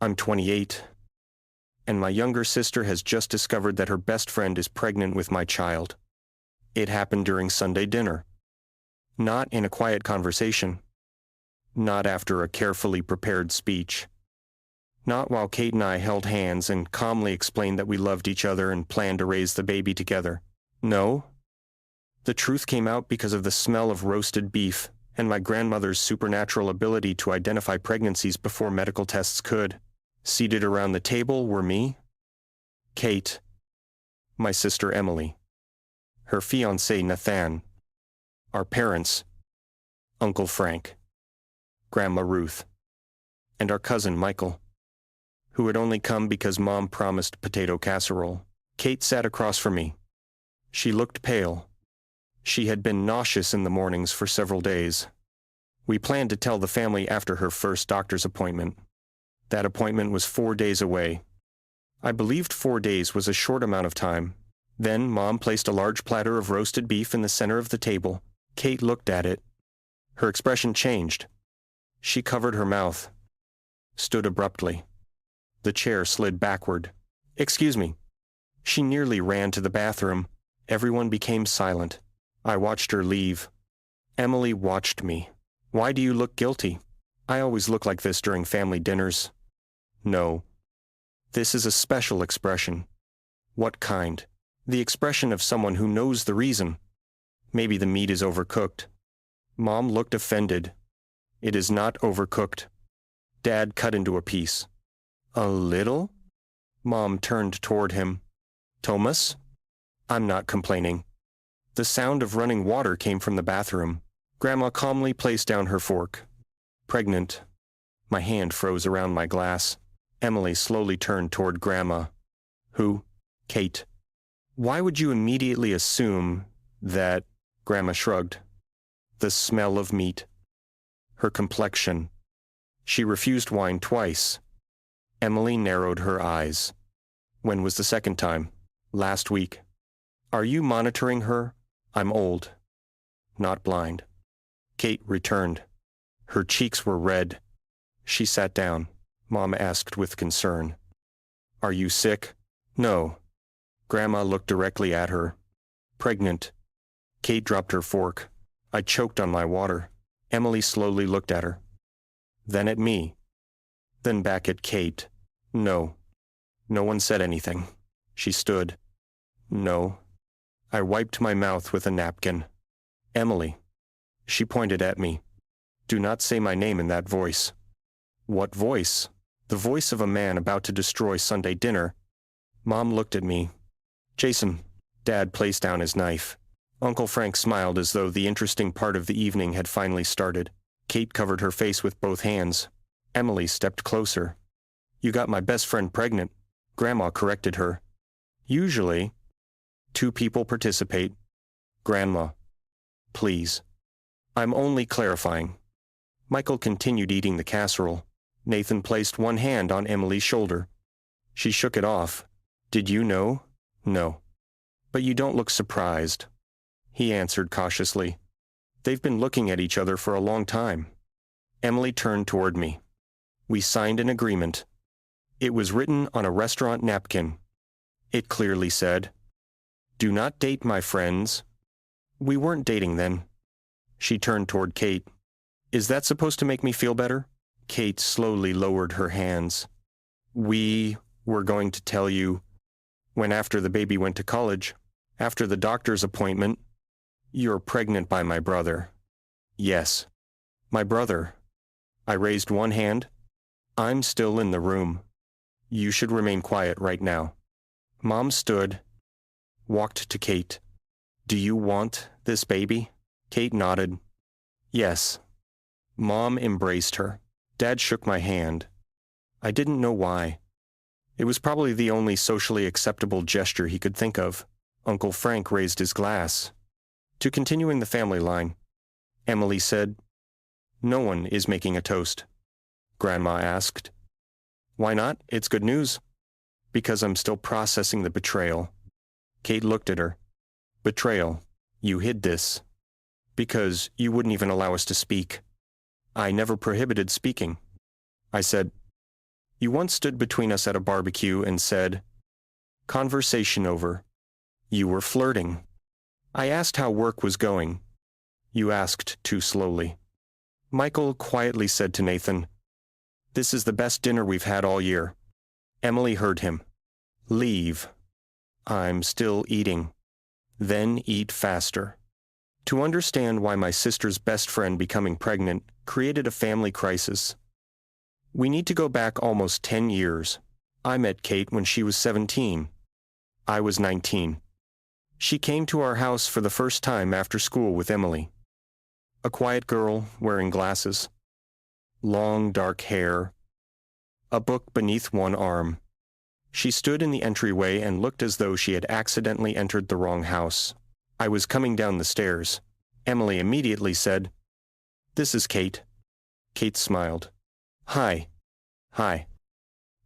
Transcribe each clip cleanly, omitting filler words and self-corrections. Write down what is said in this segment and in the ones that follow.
I'm 28, and my younger sister has just discovered that her best friend is pregnant with my child. It happened during Sunday dinner. Not in a quiet conversation. Not after a carefully prepared speech. Not while Kate and I held hands and calmly explained that we loved each other and planned to raise the baby together. No. The truth came out because of the smell of roasted beef and my grandmother's supernatural ability to identify pregnancies before medical tests could. Seated around the table were me, Kate, my sister Emily, her fiancé Nathan, our parents, Uncle Frank, Grandma Ruth, and our cousin Michael, who had only come because Mom promised potato casserole. Kate sat across from me. She looked pale. She had been nauseous in the mornings for several days. We planned to tell the family after her first doctor's appointment. That appointment was 4 days away. I believed 4 days was a short amount of time. Then Mom placed a large platter of roasted beef in the center of the table. Kate looked at it. Her expression changed. She covered her mouth, stood abruptly. The chair slid backward. "Excuse me." She nearly ran to the bathroom. Everyone became silent. I watched her leave. Emily watched me. "Why do you look guilty?" "I always look like this during family dinners." "No. This is a special expression." "What kind?" "The expression of someone who knows the reason." "Maybe the meat is overcooked." Mom looked offended. "It is not overcooked." Dad cut into a piece. "A little?" Mom turned toward him. "Thomas?" "I'm not complaining." The sound of running water came from the bathroom. Grandma calmly placed down her fork. "Pregnant." My hand froze around my glass. Emily slowly turned toward Grandma. "Who?" "Kate." "Why would you immediately assume that—" Grandma shrugged. "The smell of meat." Her complexion. She refused wine twice. Emily narrowed her eyes. "When was the second time?" "Last week." "Are you monitoring her?" "I'm old. Not blind." Kate returned. Her cheeks were red. She sat down. Mom asked with concern. "Are you sick?" "No." Grandma looked directly at her. "Pregnant." Kate dropped her fork. I choked on my water. Emily slowly looked at her. Then at me. Then back at Kate. "No." No one said anything. She stood. "No." I wiped my mouth with a napkin. "Emily." She pointed at me. "Do not say my name in that voice." "What voice?" "The voice of a man about to destroy Sunday dinner." Mom looked at me. "Jason." Dad placed down his knife. Uncle Frank smiled as though the interesting part of the evening had finally started. Kate covered her face with both hands. Emily stepped closer. "You got my best friend pregnant." Grandma corrected her. "Usually, 2 people participate." "Grandma, please." "I'm only clarifying." Michael continued eating the casserole. Nathan placed one hand on Emily's shoulder. She shook it off. "Did you know?" "No." "But you don't look surprised." He answered cautiously. "They've been looking at each other for a long time." Emily turned toward me. "We signed an agreement. It was written on a restaurant napkin. It clearly said, 'Do not date my friends.'" "We weren't dating then." She turned toward Kate. "Is that supposed to make me feel better?" Kate slowly lowered her hands. "We were going to tell you when after the baby went to college, after the doctor's appointment, you're pregnant by my brother." "Yes." "My brother." I raised one hand. "I'm still in the room. You should remain quiet right now." Mom stood, walked to Kate. "Do you want this baby?" Kate nodded. "Yes." Mom embraced her. Dad shook my hand. I didn't know why. It was probably the only socially acceptable gesture he could think of. Uncle Frank raised his glass. To continuing the family line, Emily said, "No one is making a toast." Grandma asked, "Why not? It's good news." "Because I'm still processing the betrayal." Kate looked at her. "Betrayal. You hid this. Because you wouldn't even allow us to speak." "I never prohibited speaking." I said, You once stood between us at a barbecue and said, "Conversation over." You were flirting. I asked how work was going. You asked too slowly. Michael quietly said to Nathan, "This is the best dinner we've had all year." Emily heard him. "Leave." "I'm still eating." "Then eat faster." To understand why my sister's best friend becoming pregnant created a family crisis, we need to go back almost 10 years. I met Kate when she was 17. I was 19. She came to our house for the first time after school with Emily. A quiet girl wearing glasses, long dark hair, a book beneath one arm. She stood in the entryway and looked as though she had accidentally entered the wrong house. I was coming down the stairs. Emily immediately said, "This is Kate." Kate smiled. "Hi." "Hi."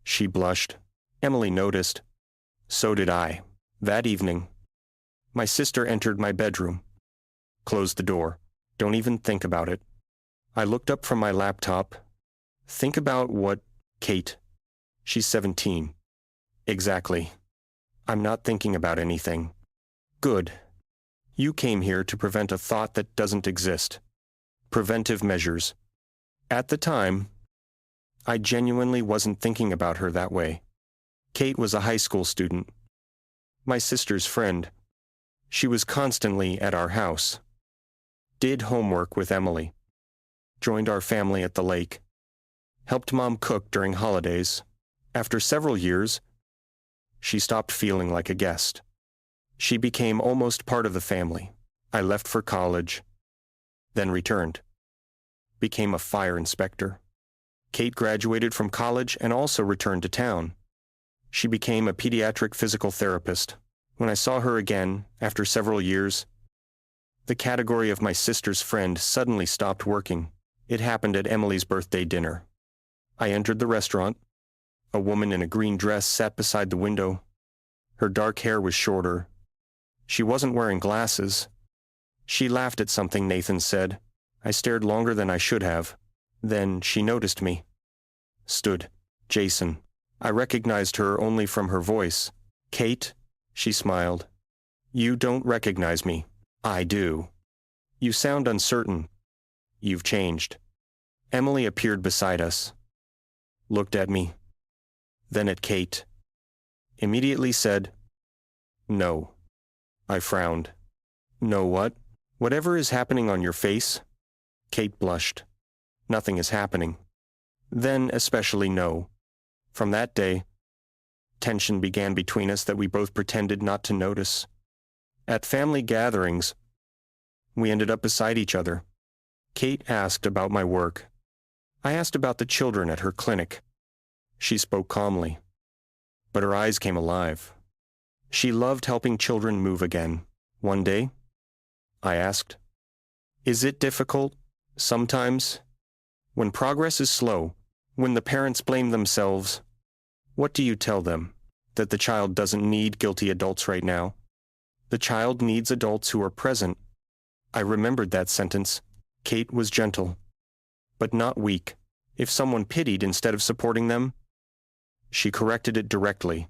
She blushed. Emily noticed. So did I. That evening, my sister entered my bedroom. Closed the door. Don't even think about it. I looked up from my laptop. Think about what, Kate? She's 17. Exactly. I'm not thinking about anything. Good. You came here to prevent a thought that doesn't exist. Preventive measures. At the time, I genuinely wasn't thinking about her that way. Kate was a high school student. My sister's friend. She was constantly at our house. Did homework with Emily. Joined our family at the lake. Helped Mom cook during holidays. After several years, she stopped feeling like a guest. She became almost part of the family. I left for college, then returned. Became a fire inspector. Kate graduated from college and also returned to town. She became a pediatric physical therapist. When I saw her again, after several years, the category of my sister's friend suddenly stopped working. It happened at Emily's birthday dinner. I entered the restaurant. A woman in a green dress sat beside the window. Her dark hair was shorter. She wasn't wearing glasses. She laughed at something Nathan said. I stared longer than I should have. Then she noticed me. Stood. Jason. I recognized her only from her voice. Kate, she smiled. You don't recognize me. I do. You sound uncertain. You've changed. Emily appeared beside us. Looked at me. Then at Kate. Immediately said, "No." I frowned. "No what?" "Whatever is happening on your face?" Kate blushed. "Nothing is happening." Then especially no. From that day, tension began between us that we both pretended not to notice. At family gatherings, we ended up beside each other. Kate asked about my work. I asked about the children at her clinic. She spoke calmly, but her eyes came alive. She loved helping children move again. One day, I asked, "Is it difficult, sometimes, when progress is slow, when the parents blame themselves? What do you tell them? That the child doesn't need guilty adults right now? The child needs adults who are present." I remembered that sentence. Kate was gentle, but not weak. If someone pitied instead of supporting them, she corrected it directly.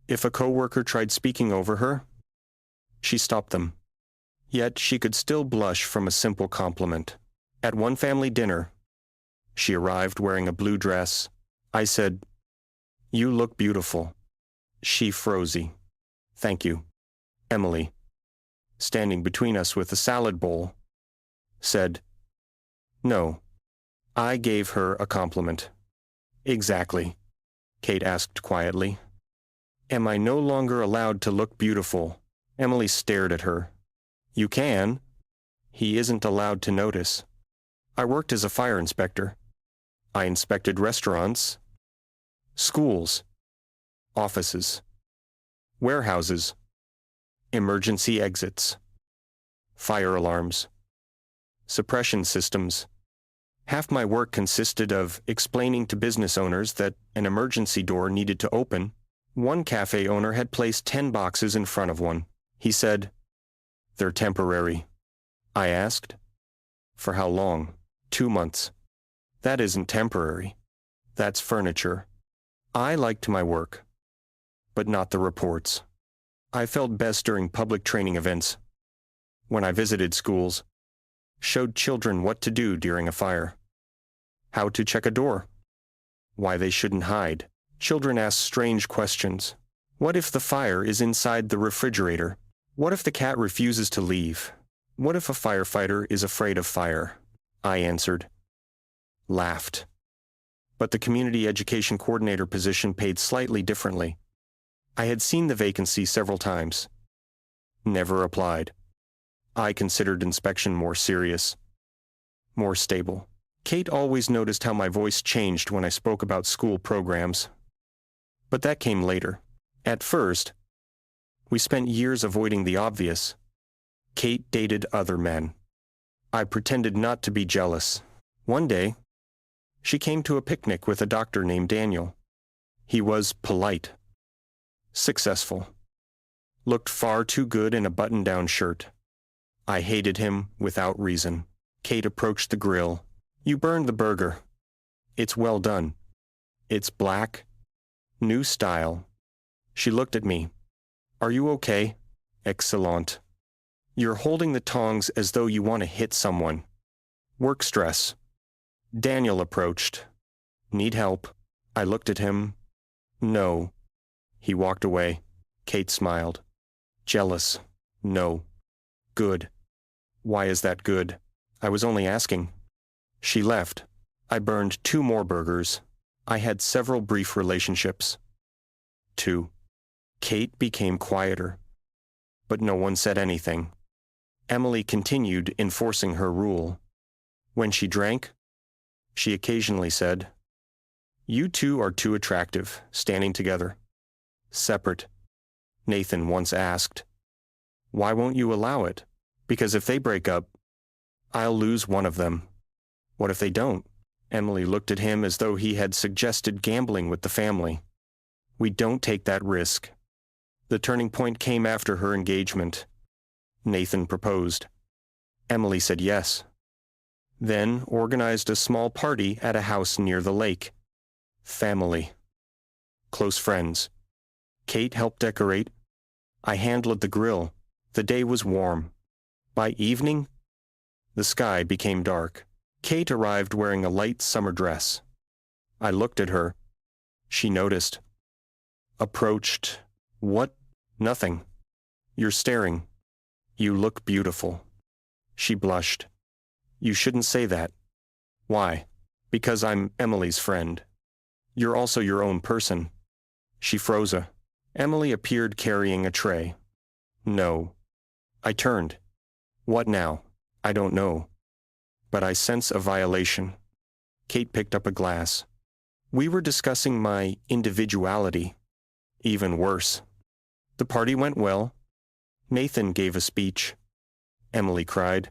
If a coworker tried speaking over her, she stopped them. Yet she could still blush from a simple compliment. At one family dinner, she arrived wearing a blue dress. I said, "You look beautiful." She froze. "Thank you." Emily, standing between us with a salad bowl, said, "No." I gave her a compliment. "Exactly," Kate asked quietly. "Am I no longer allowed to look beautiful?" Emily stared at her. "You can." "He isn't allowed to notice." I worked as a fire inspector. I inspected restaurants, schools, offices, warehouses, emergency exits, fire alarms, suppression systems. Half my work consisted of explaining to business owners that an emergency door needed to open. One cafe owner had placed 10 boxes in front of one. He said, "They're temporary." I asked, "For how long?" 2 months. "That isn't temporary. That's furniture." I liked my work, but not the reports. I felt best during public training events, when I visited schools, showed children what to do during a fire, how to check a door, why they shouldn't hide. Children ask strange questions. What if the fire is inside the refrigerator? What if the cat refuses to leave? What if a firefighter is afraid of fire? I answered, laughed. But the community education coordinator position paid slightly differently. I had seen the vacancy several times. Never applied. I considered inspection more serious, more stable. Kate always noticed how my voice changed when I spoke about school programs. But that came later. At first, we spent years avoiding the obvious. Kate dated other men. I pretended not to be jealous. One day, she came to a picnic with a doctor named Daniel. He was polite, successful, looked far too good in a button-down shirt. I hated him without reason. Kate approached the grill. You burned the burger. It's well done. It's black, new style. She looked at me. Are you okay? Excellent. You're holding the tongs as though you want to hit someone. Work stress. Daniel approached. Need help? I looked at him. No. He walked away. Kate smiled. Jealous. No. Good. Why is that good? I was only asking. She left. I burned 2 more burgers. I had several brief relationships. 2. Kate became quieter, but no one said anything. Emily continued enforcing her rule. When she drank, she occasionally said, You two are too attractive, standing together. Separate. Nathan once asked, Why won't you allow it? Because if they break up, I'll lose one of them. What if they don't? Emily looked at him as though he had suggested gambling with the family. We don't take that risk. The turning point came after her engagement. Nathan proposed. Emily said yes. Then organized a small party at a house near the lake. Family. Close friends. Kate helped decorate. I handled the grill. The day was warm. By evening, the sky became dark. Kate arrived wearing a light summer dress. I looked at her. She noticed. Approached. What? Nothing. You're staring. You look beautiful. She blushed. You shouldn't say that. Why? Because I'm Emily's friend. You're also your own person. She froze. Emily appeared carrying a tray. No. I turned. What now? I don't know. But I sense a violation. Kate picked up a glass. We were discussing my individuality. Even worse. The party went well. Nathan gave a speech. Emily cried.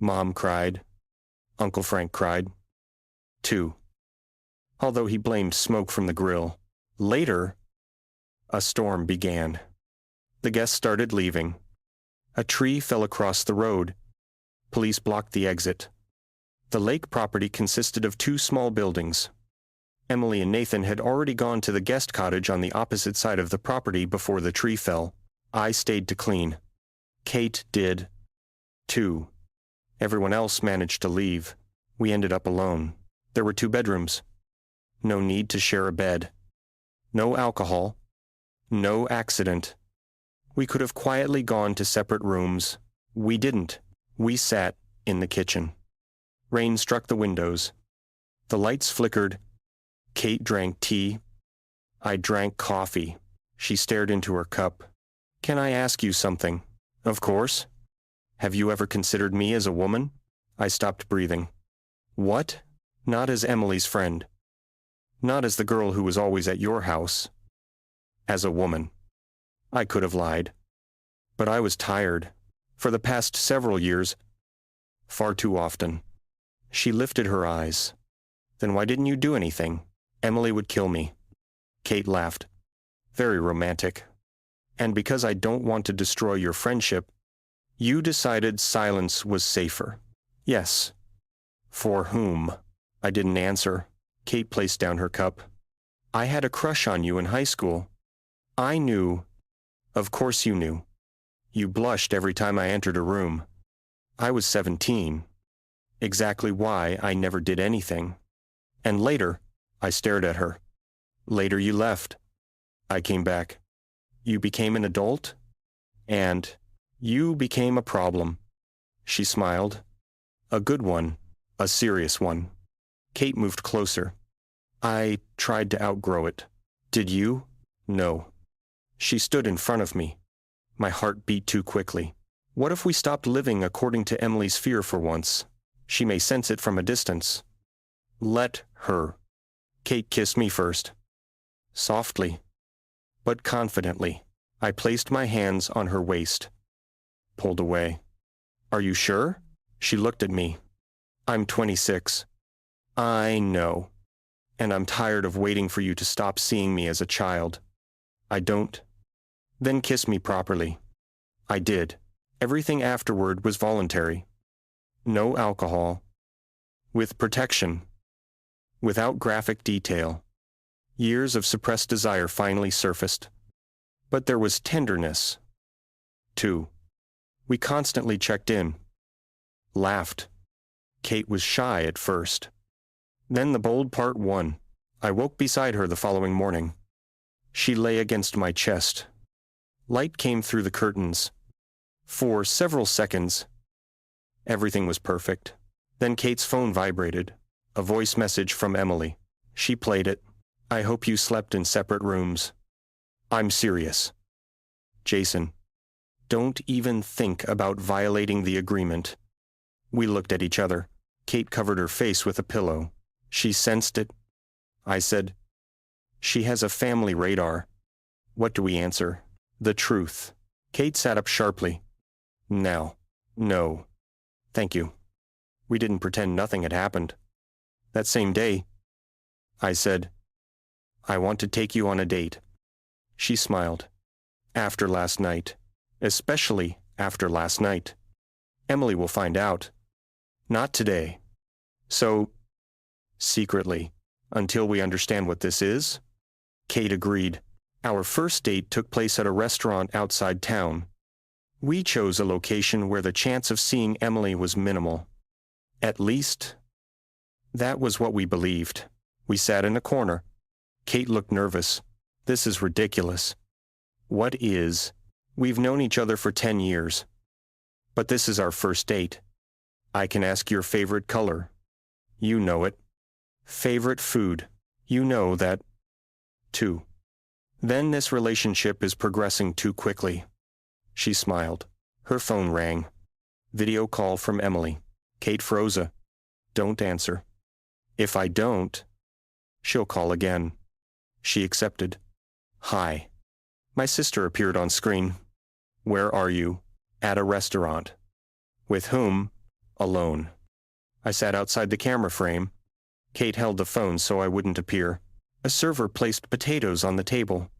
Mom cried. Uncle Frank cried. 2. Although he blamed smoke from the grill. Later, a storm began. The guests started leaving. A tree fell across the road. Police blocked the exit. The lake property consisted of 2 small buildings. Emily and Nathan had already gone to the guest cottage on the opposite side of the property before the tree fell. I stayed to clean. Kate did, too. Everyone else managed to leave. We ended up alone. There were 2 bedrooms. No need to share a bed. No alcohol. No accident. We could have quietly gone to separate rooms. We didn't. We sat in the kitchen. Rain struck the windows. The lights flickered. Kate drank tea. I drank coffee. She stared into her cup. Can I ask you something? Of course. Have you ever considered me as a woman? I stopped breathing. What? Not as Emily's friend. Not as the girl who was always at your house. As a woman. I could have lied. But I was tired. For the past several years. Far too often. She lifted her eyes. Then why didn't you do anything? Emily would kill me. Kate laughed. Very romantic. And because I don't want to destroy your friendship, you decided silence was safer. Yes. For whom? I didn't answer. Kate placed down her cup. I had a crush on you in high school. I knew. Of course you knew. You blushed every time I entered a room. I was 17. Exactly why I never did anything. And later, I stared at her. Later you left. I came back. You became an adult? And you became a problem. She smiled. A good one. A serious one. Kate moved closer. I tried to outgrow it. Did you? No. She stood in front of me. My heart beat too quickly. What if we stopped living according to Emily's fear for once? She may sense it from a distance. Let her. Kate kissed me first. Softly, but confidently. I placed my hands on her waist. Pulled away. Are you sure? She looked at me. I'm 26. I know. And I'm tired of waiting for you to stop seeing me as a child. I don't. Then kiss me properly. I did. Everything afterward was voluntary. No alcohol. With protection. Without graphic detail. Years of suppressed desire finally surfaced. But there was tenderness. 2. We constantly checked in. Laughed. Kate was shy at first. Then the bold part won. I woke beside her the following morning. She lay against my chest. Light came through the curtains. For several seconds, everything was perfect. Then Kate's phone vibrated. A voice message from Emily. She played it. I hope you slept in separate rooms. I'm serious. Jason. Don't even think about violating the agreement. We looked at each other. Kate covered her face with a pillow. She sensed it. I said, she has a family radar. What do we answer? The truth. Kate sat up sharply. Now. No. Thank you. We didn't pretend nothing had happened. That same day, I said, I want to take you on a date. She smiled. After last night. Especially after last night. Emily will find out. Not today. So, secretly, until we understand what this is? Kate agreed. Our first date took place at a restaurant outside town. We chose a location where the chance of seeing Emily was minimal. At least, that was what we believed. We sat in a corner. Kate looked nervous. This is ridiculous. What is? We've known each other for 10 years. But this is our first date. I can ask your favorite color. You know it. Favorite food. You know that. 2. Then this relationship is progressing too quickly. She smiled. Her phone rang. Video call from Emily. Kate froze. Don't answer. If I don't, she'll call again. She accepted. Hi. My sister appeared on screen. Where are you? At a restaurant. With whom? Alone. I sat outside the camera frame. Kate held the phone so I wouldn't appear. A server placed potatoes on the table.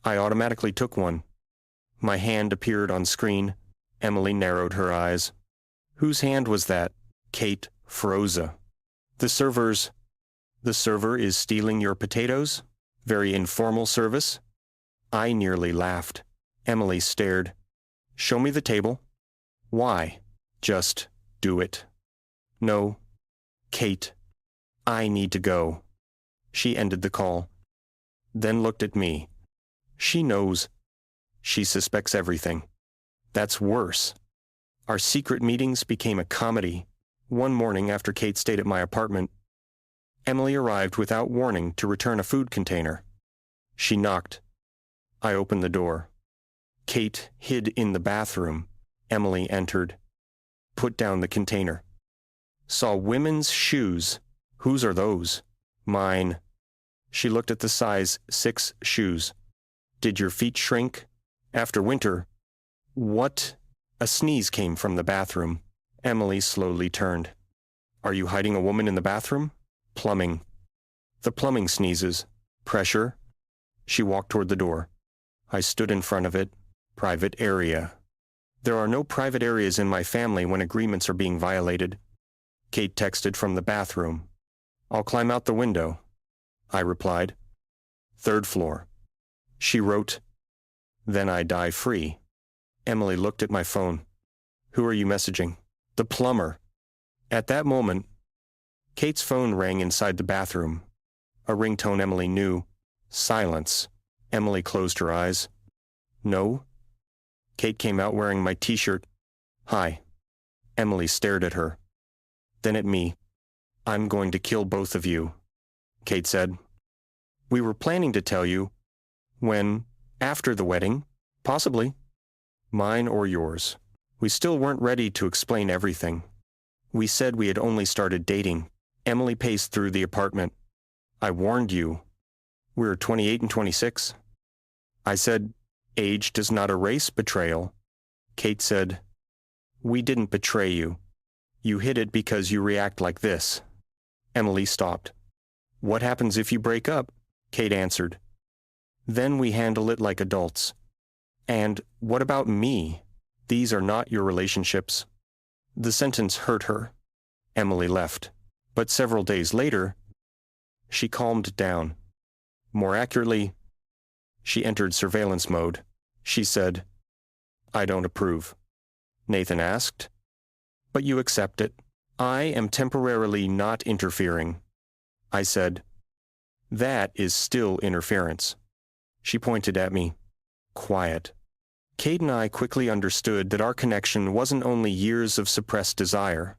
I automatically took one. My hand appeared on screen. Emily narrowed her eyes. Whose hand was that? Kate froze. The server's. The server is stealing your potatoes? Very informal service? I nearly laughed. Emily stared. Show me the table. Why? Just do it. No. Kate. I need to go. She ended the call. Then looked at me. She knows. She suspects everything. That's worse. Our secret meetings became a comedy. One morning after Kate stayed at my apartment, Emily arrived without warning to return a food container. She knocked. I opened the door. Kate hid in the bathroom. Emily entered. Put down the container. Saw women's shoes. Whose are those? Mine. She looked at the size 6 shoes. Did your feet shrink? After winter. What? A sneeze came from the bathroom. Emily slowly turned. Are you hiding a woman in the bathroom? Plumbing. The plumbing sneezes. Pressure. She walked toward the door. I stood in front of it. Private area. There are no private areas in my family when agreements are being violated. Kate texted from the bathroom. I'll climb out the window. I replied. Third floor. She wrote, "Then I die free." Emily looked at my phone. "Who are you messaging?" "The plumber." At that moment, Kate's phone rang inside the bathroom. A ringtone Emily knew. Silence. Emily closed her eyes. "No?" Kate came out wearing my t-shirt. "Hi." Emily stared at her. Then at me. "I'm going to kill both of you," Kate said. "We were planning to tell you. When? After the wedding? Possibly. Mine or yours. We still weren't ready to explain everything. We said we had only started dating." Emily paced through the apartment. "I warned you. We're 28 and 26. I said, age does not erase betrayal." Kate said, "We didn't betray you. You hid it because you react like this." Emily stopped. "What happens if you break up?" Kate answered. "Then we handle it like adults. And what about me? These are not your relationships." The sentence hurt her. Emily left. But several days later, she calmed down. More accurately, she entered surveillance mode. She said, "I don't approve." Nathan asked, "But you accept it." "I am temporarily not interfering." I said, "That is still interference." She pointed at me. Quiet. Kate and I quickly understood that our connection wasn't only years of suppressed desire.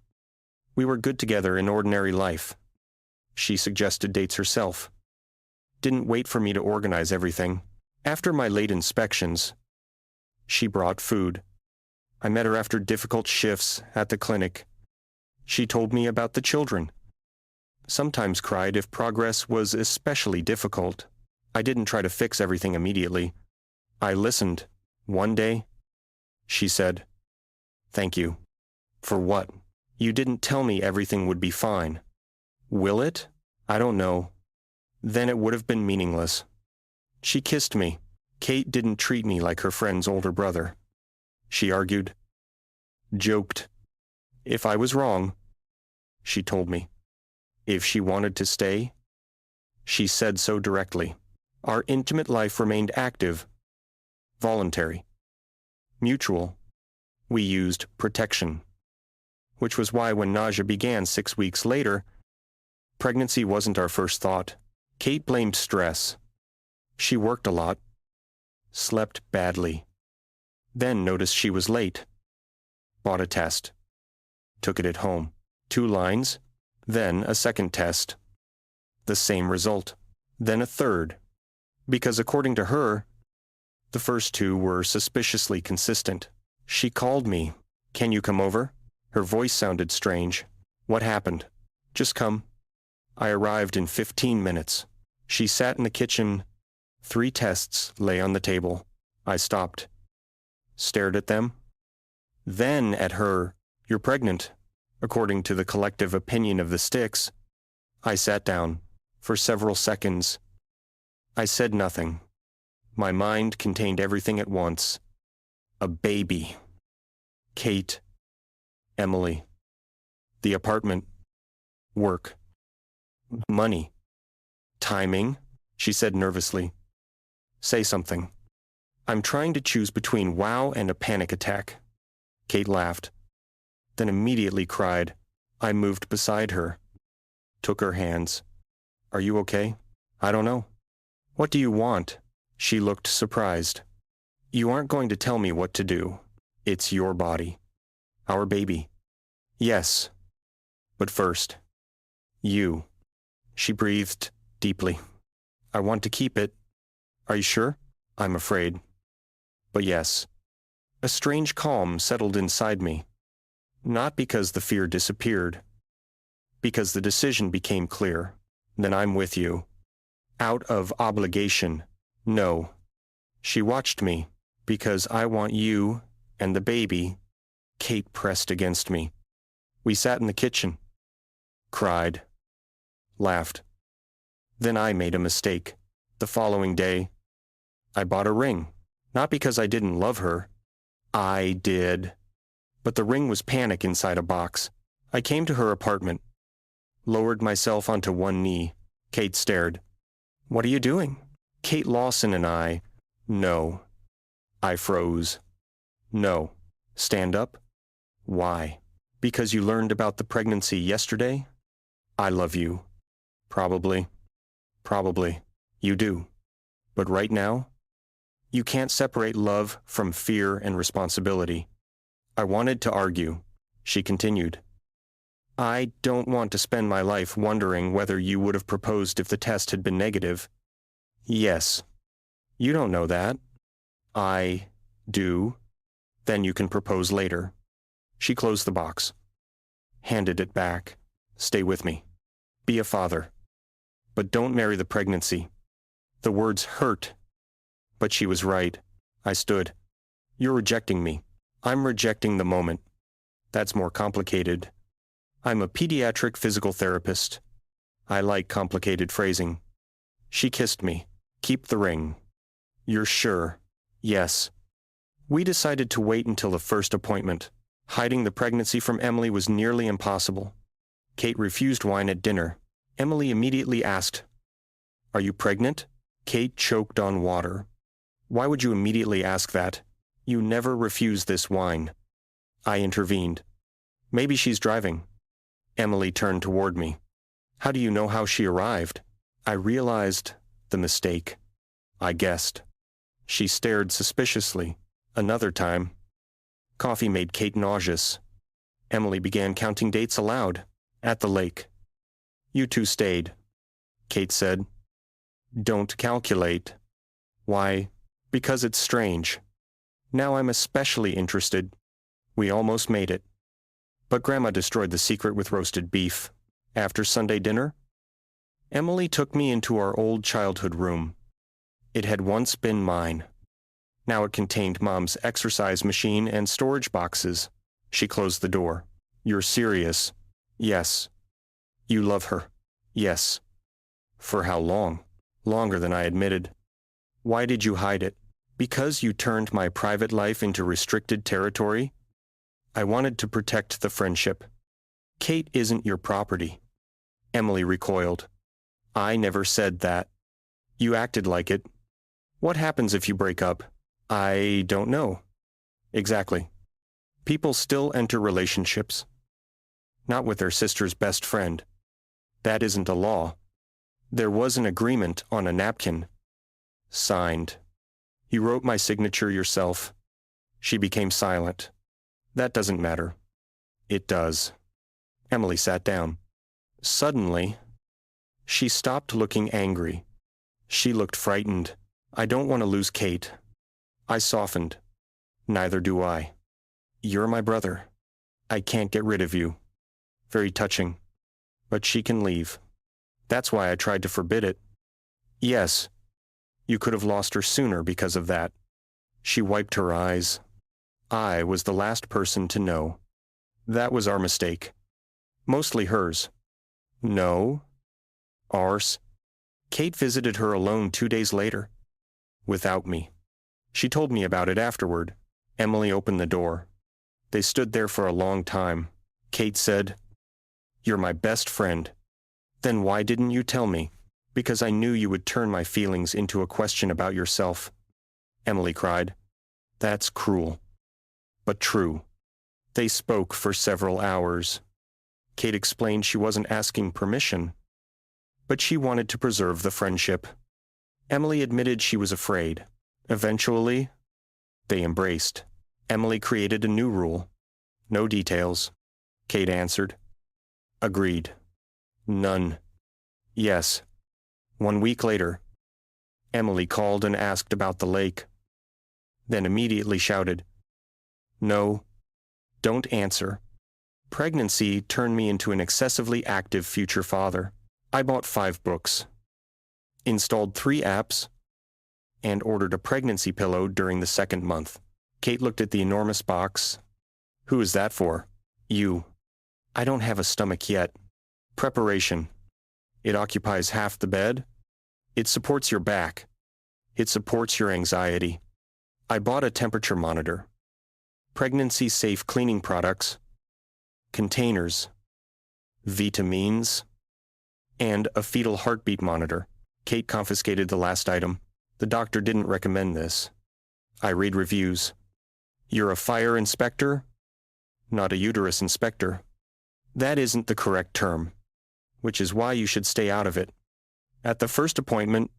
We were good together in ordinary life. She suggested dates herself. Didn't wait for me to organize everything. After my late inspections, she brought food. I met her after difficult shifts at the clinic. She told me about the children. Sometimes cried if progress was especially difficult. I didn't try to fix everything immediately. I listened. One day, she said, "Thank you." "For what?" "You didn't tell me everything would be fine." "Will it?" "I don't know." "Then it would have been meaningless." She kissed me. Kate didn't treat me like her friend's older brother. She argued. Joked. If I was wrong, she told me. If she wanted to stay, she said so directly. Our intimate life remained active, voluntary, mutual. We used protection. Which was why when nausea began 6 weeks later, pregnancy wasn't our first thought. Kate blamed stress. She worked a lot, slept badly, then noticed she was late. Bought a test. Took it at home. 2 lines, then a second test. The same result, then a third. Because according to her, the first 2 were suspiciously consistent. She called me. "Can you come over?" Her voice sounded strange. "What happened?" "Just come." I arrived in 15 minutes. She sat in the kitchen. 3 tests lay on the table. I stopped. Stared at them. Then at her. "You're pregnant," according to the collective opinion of the sticks. I sat down. For several seconds, I said nothing. My mind contained everything at once. A baby. Kate. Emily. The apartment. Work. Money. Timing, she said nervously. "Say something." "I'm trying to choose between wow and a panic attack." Kate laughed, then immediately cried. I moved beside her, took her hands. "Are you okay?" "I don't know." "What do you want?" She looked surprised. "You aren't going to tell me what to do. It's your body. Our baby." "Yes. But first, you." She breathed deeply. "I want to keep it." "Are you sure?" "I'm afraid. But yes." A strange calm settled inside me. Not because the fear disappeared. Because the decision became clear. Then I'm with you. Out of obligation. No. She watched me. Because I want you and the baby. Kate pressed against me. We sat in the kitchen. Cried. Laughed. Then I made a mistake. The following day, I bought a ring. Not because I didn't love her. I did. But the ring was panic inside a box. I came to her apartment. Lowered myself onto one knee. Kate stared. "What are you doing?" Kate Lawson and I, no. I froze. No. Stand up? Why? Because you learned about the pregnancy yesterday? I love you. Probably. Probably. You do. But right now? You can't separate love from fear and responsibility. I wanted to argue. She continued. I don't want to spend my life wondering whether you would have proposed if the test had been negative. Yes. You don't know that. I do. Then you can propose later. She closed the box. Handed it back. Stay with me. Be a father. But don't marry the pregnancy. The words hurt. But she was right. I stood. You're rejecting me. I'm rejecting the moment. That's more complicated. I'm a pediatric physical therapist. I like complicated phrasing. She kissed me. Keep the ring. You're sure? Yes. We decided to wait until the first appointment. Hiding the pregnancy from Emily was nearly impossible. Kate refused wine at dinner. Emily immediately asked, Are you pregnant? Kate choked on water. Why would you immediately ask that? You never refuse this wine. I intervened. Maybe she's driving. Emily turned toward me. How do you know how she arrived? I realized the mistake. I guessed. She stared suspiciously. Another time. Coffee made Kate nauseous. Emily began counting dates aloud. At the lake. You two stayed. Kate said. Don't calculate. Why? Because it's strange. Now I'm especially interested. We almost made it. But Grandma destroyed the secret with roasted beef. After Sunday dinner, Emily took me into our old childhood room. It had once been mine. Now it contained Mom's exercise machine and storage boxes. She closed the door. You're serious? Yes. You love her? Yes. For how long? Longer than I admitted. Why did you hide it? Because you turned my private life into restricted territory? I wanted to protect the friendship. Kate isn't your property. Emily recoiled. I never said that. You acted like it. What happens if you break up? I don't know. Exactly. People still enter relationships. Not with their sister's best friend. That isn't a law. There was an agreement on a napkin. Signed. You wrote my signature yourself. She became silent. That doesn't matter. It does. Emily sat down. Suddenly, she stopped looking angry. She looked frightened. I don't want to lose Kate. I softened. Neither do I. You're my brother. I can't get rid of you. Very touching. But she can leave. That's why I tried to forbid it. Yes. You could have lost her sooner because of that. She wiped her eyes. I was the last person to know. That was our mistake. Mostly hers. No. Ours. Kate visited her alone 2 days later. Without me. She told me about it afterward. Emily opened the door. They stood there for a long time. Kate said, You're my best friend. Then why didn't you tell me? Because I knew you would turn my feelings into a question about yourself. Emily cried. That's cruel. But true. They spoke for several hours. Kate explained she wasn't asking permission, but she wanted to preserve the friendship. Emily admitted she was afraid. Eventually, they embraced. Emily created a new rule. No details. Kate answered. Agreed. None. Yes. 1 week later, Emily called and asked about the lake. Then immediately shouted, No, don't answer. Pregnancy turned me into an excessively active future father. I bought 5 books, installed 3 apps, and ordered a pregnancy pillow during the 2nd month. Kate looked at the enormous box. Who is that for? You. I don't have a stomach yet. Preparation. It occupies half the bed. It supports your back. It supports your anxiety. I bought a temperature monitor. Pregnancy-safe cleaning products. Containers. Vitamins. And a fetal heartbeat monitor. Kate confiscated the last item. The doctor didn't recommend this. I read reviews. You're a fire inspector? Not a uterus inspector. That isn't the correct term, which is why you should stay out of it. At the first appointment,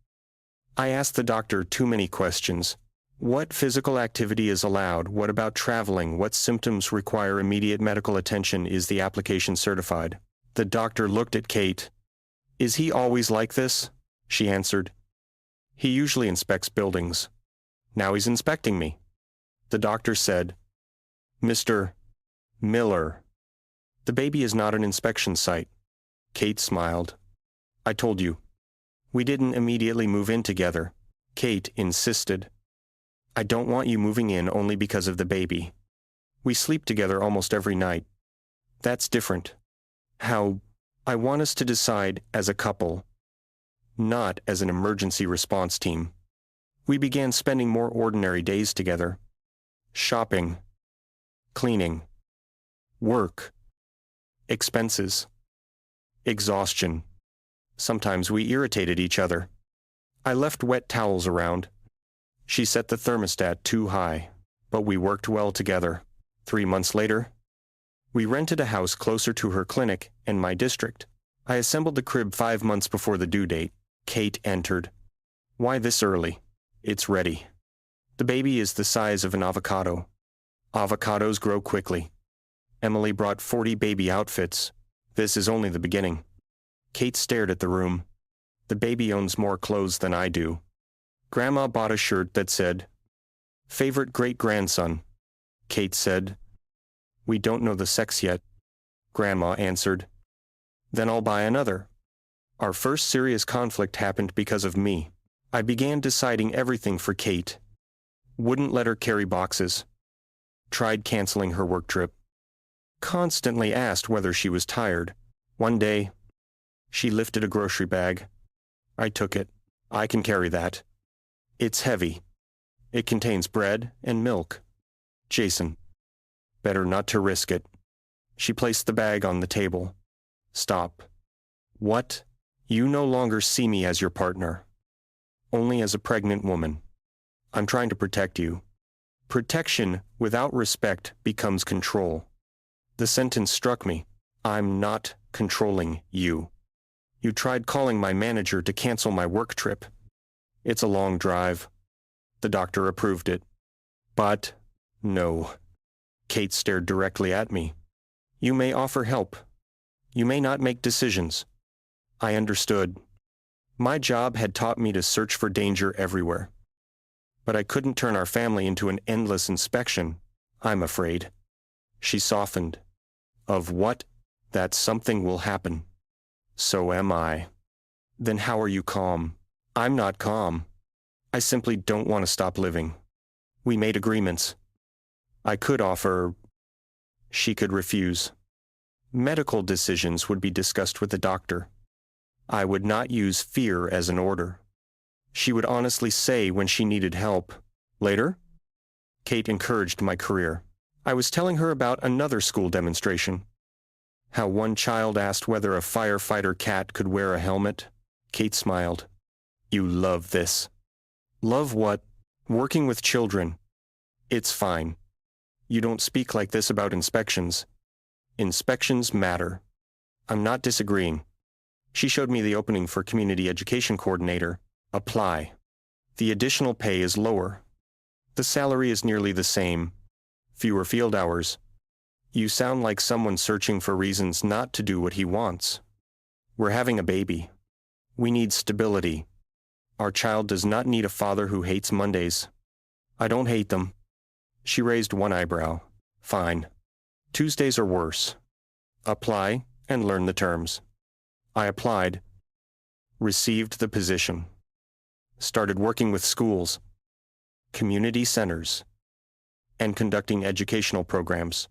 I asked the doctor too many questions. What physical activity is allowed? What about traveling? What symptoms require immediate medical attention? Is the application certified? The doctor looked at Kate. Is he always like this? She answered. He usually inspects buildings. Now he's inspecting me. The doctor said, Mr. Miller, the baby is not an inspection site. Kate smiled. I told you. We didn't immediately move in together. Kate insisted. I don't want you moving in only because of the baby. We sleep together almost every night. That's different. How? I want us to decide as a couple, not as an emergency response team. We began spending more ordinary days together. Shopping, cleaning, work, expenses, exhaustion. Sometimes we irritated each other. I left wet towels around. She set the thermostat too high, but we worked well together. 3 months later, we rented a house closer to her clinic and my district. I assembled the crib 5 months before the due date. Kate entered. Why this early? It's ready. The baby is the size of an avocado. Avocados grow quickly. Emily brought 40 baby outfits. This is only the beginning. Kate stared at the room. The baby owns more clothes than I do. Grandma bought a shirt that said, Favorite great-grandson. Kate said, We don't know the sex yet. Grandma answered, Then I'll buy another. Our first serious conflict happened because of me. I began deciding everything for Kate. Wouldn't let her carry boxes. Tried canceling her work trip. Constantly asked whether she was tired. One day, she lifted a grocery bag. I took it. I can carry that. It's heavy. It contains bread and milk. Jason. Better not to risk it. She placed the bag on the table. Stop. What? You no longer see me as your partner. Only as a pregnant woman. I'm trying to protect you. Protection without respect becomes control. The sentence struck me. I'm not controlling you. You tried calling my manager to cancel my work trip. It's a long drive. The doctor approved it. But, no. Kate stared directly at me. You may offer help. You may not make decisions. I understood. My job had taught me to search for danger everywhere. But I couldn't turn our family into an endless inspection, I'm afraid. She softened. Of what? That something will happen. So am I. Then how are you calm? I'm not calm. I simply don't want to stop living. We made agreements. I could offer. She could refuse. Medical decisions would be discussed with the doctor. I would not use fear as an order. She would honestly say when she needed help. Later, Kate encouraged my career. I was telling her about another school demonstration. How one child asked whether a firefighter cat could wear a helmet. Kate smiled. You love this. Love what? Working with children. It's fine. You don't speak like this about inspections. Inspections matter. I'm not disagreeing. She showed me the opening for community education coordinator. Apply. The additional pay is lower. The salary is nearly the same. Fewer field hours. You sound like someone searching for reasons not to do what he wants. We're having a baby. We need stability. Our child does not need a father who hates Mondays. I don't hate them. She raised one eyebrow. Fine. Tuesdays are worse. Apply and learn the terms. I applied. Received the position. Started working with schools, community centers, and conducting educational programs.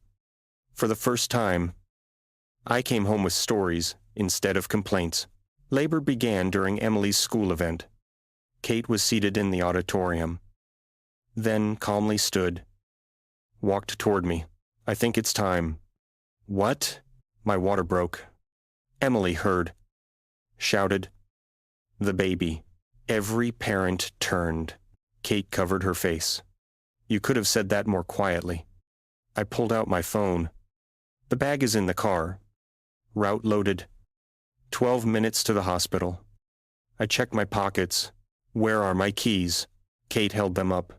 For the first time, I came home with stories instead of complaints. Labor began during Emily's school event. Kate was seated in the auditorium. Then calmly stood. Walked toward me. I think it's time. What? My water broke. Emily heard. Shouted. The baby. Every parent turned. Kate covered her face. You could have said that more quietly. I pulled out my phone. The bag is in the car. Route loaded. 12 minutes to the hospital. I checked my pockets. Where are my keys? Kate held them up.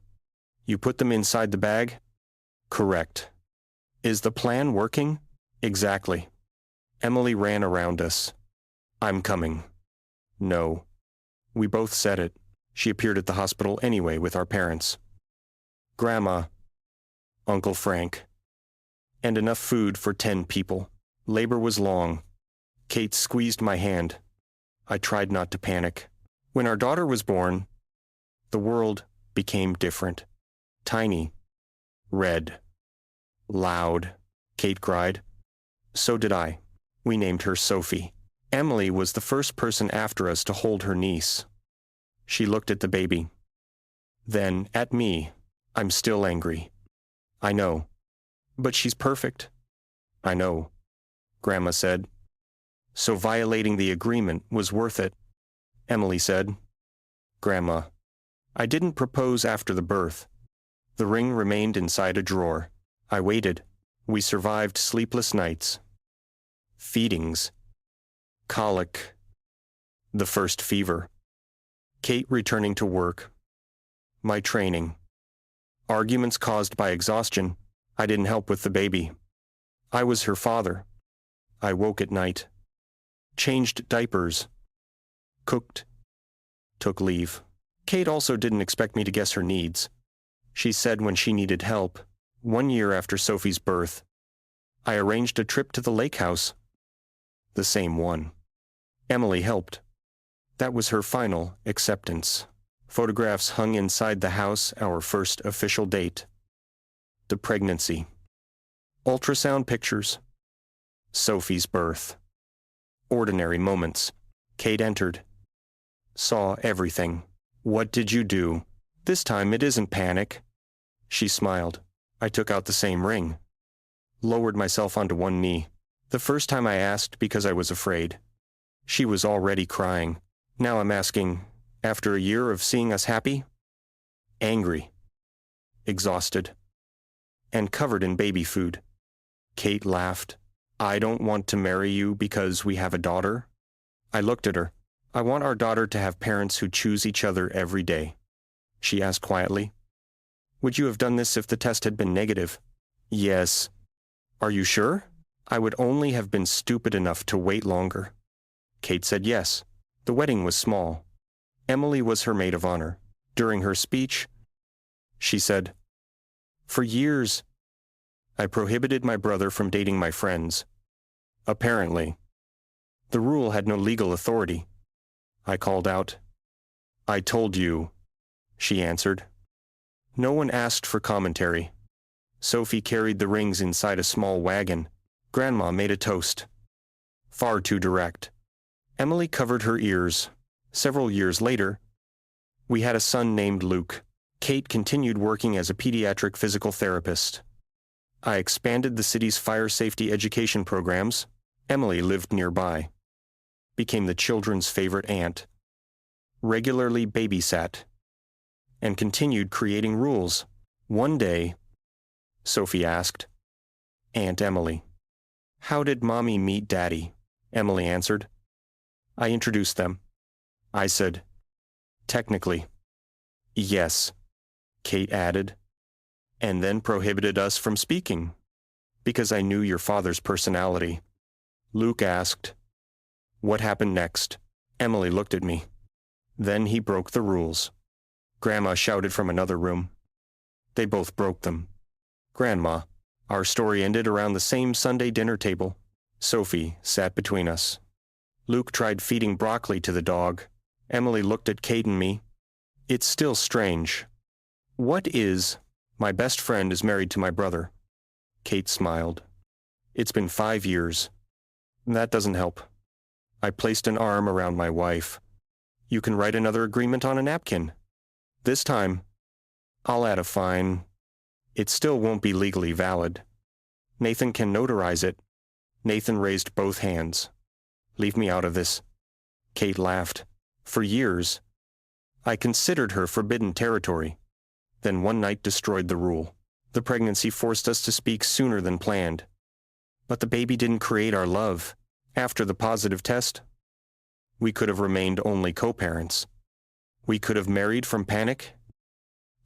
You put them inside the bag? Correct. Is the plan working? Exactly. Emily ran around us. I'm coming. No. We both said it. She appeared at the hospital anyway with our parents. Grandma. Uncle Frank. And enough food for 10 people. Labor was long. Kate squeezed my hand. I tried not to panic. When our daughter was born, the world became different. Tiny. Red. Loud. Kate cried. So did I. We named her Sophie. Emily was the first person after us to hold her niece. She looked at the baby. Then at me. I'm still angry. I know. But she's perfect. I know, Grandma said. So violating the agreement was worth it, Emily said. Grandma, I didn't propose after the birth. The ring remained inside a drawer. I waited. We survived sleepless nights. Feedings. Colic. The first fever. Kate returning to work. My training. Arguments caused by exhaustion. I didn't help with the baby. I was her father. I woke at night. Changed diapers. Cooked. Took leave. Kate also didn't expect me to guess her needs. She said when she needed help, 1 year after Sophie's birth, I arranged a trip to the lake house. The same one. Emily helped. That was her final acceptance. Photographs hung inside the house, our first official date. The pregnancy. Ultrasound pictures. Sophie's birth. Ordinary moments. Kate entered. Saw everything. What did you do? This time it isn't panic. She smiled. I took out the same ring. Lowered myself onto one knee. The first time I asked because I was afraid. She was already crying. Now I'm asking, after a year of seeing us happy? Angry. Exhausted. And covered in baby food. Kate laughed. I don't want to marry you because we have a daughter. I looked at her. I want our daughter to have parents who choose each other every day. She asked quietly. Would you have done this if the test had been negative? Yes. Are you sure? I would only have been stupid enough to wait longer. Kate said yes. The wedding was small. Emily was her maid of honor. During her speech, she said, For years, I prohibited my brother from dating my friends. Apparently. The rule had no legal authority. I called out. I told you, she answered. No one asked for commentary. Sophie carried the rings inside a small wagon. Grandma made a toast. Far too direct. Emily covered her ears. Several years later, we had a son named Luke. Kate continued working as a pediatric physical therapist. I expanded the city's fire safety education programs. Emily lived nearby. Became the children's favorite aunt. Regularly babysat. And continued creating rules. One day, Sophie asked, Aunt Emily, how did Mommy meet Daddy? Emily answered. I introduced them. I said, technically. Yes, Kate added, and then prohibited us from speaking, because I knew your father's personality. Luke asked, what happened next? Emily looked at me. Then he broke the rules. Grandma shouted from another room. They both broke them. Grandma, our story ended around the same Sunday dinner table. Sophie sat between us. Luke tried feeding broccoli to the dog. Emily looked at Kate and me. It's still strange. What is? My best friend is married to my brother. Kate smiled. It's been 5 years. That doesn't help. I placed an arm around my wife. You can write another agreement on a napkin. This time, I'll add a fine. It still won't be legally valid. Nathan can notarize it. Nathan raised both hands. Leave me out of this. Kate laughed. For years, I considered her forbidden territory. Then one night destroyed the rule. The pregnancy forced us to speak sooner than planned. But the baby didn't create our love. After the positive test, we could have remained only co-parents. We could have married from panic,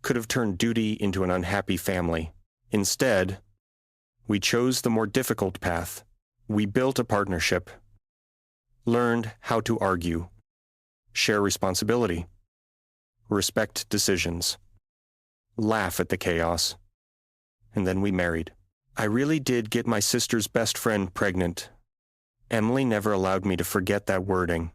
could have turned duty into an unhappy family. Instead, we chose the more difficult path. We built a partnership, learned how to argue, share responsibility, respect decisions, laugh at the chaos, and then we married. I really did get my sister's best friend pregnant. Emily never allowed me to forget that wording.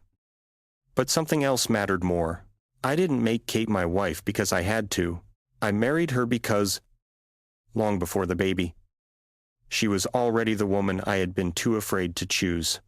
But something else mattered more. I didn't make Kate my wife because I had to. I married her because, long before the baby, she was already the woman I had been too afraid to choose.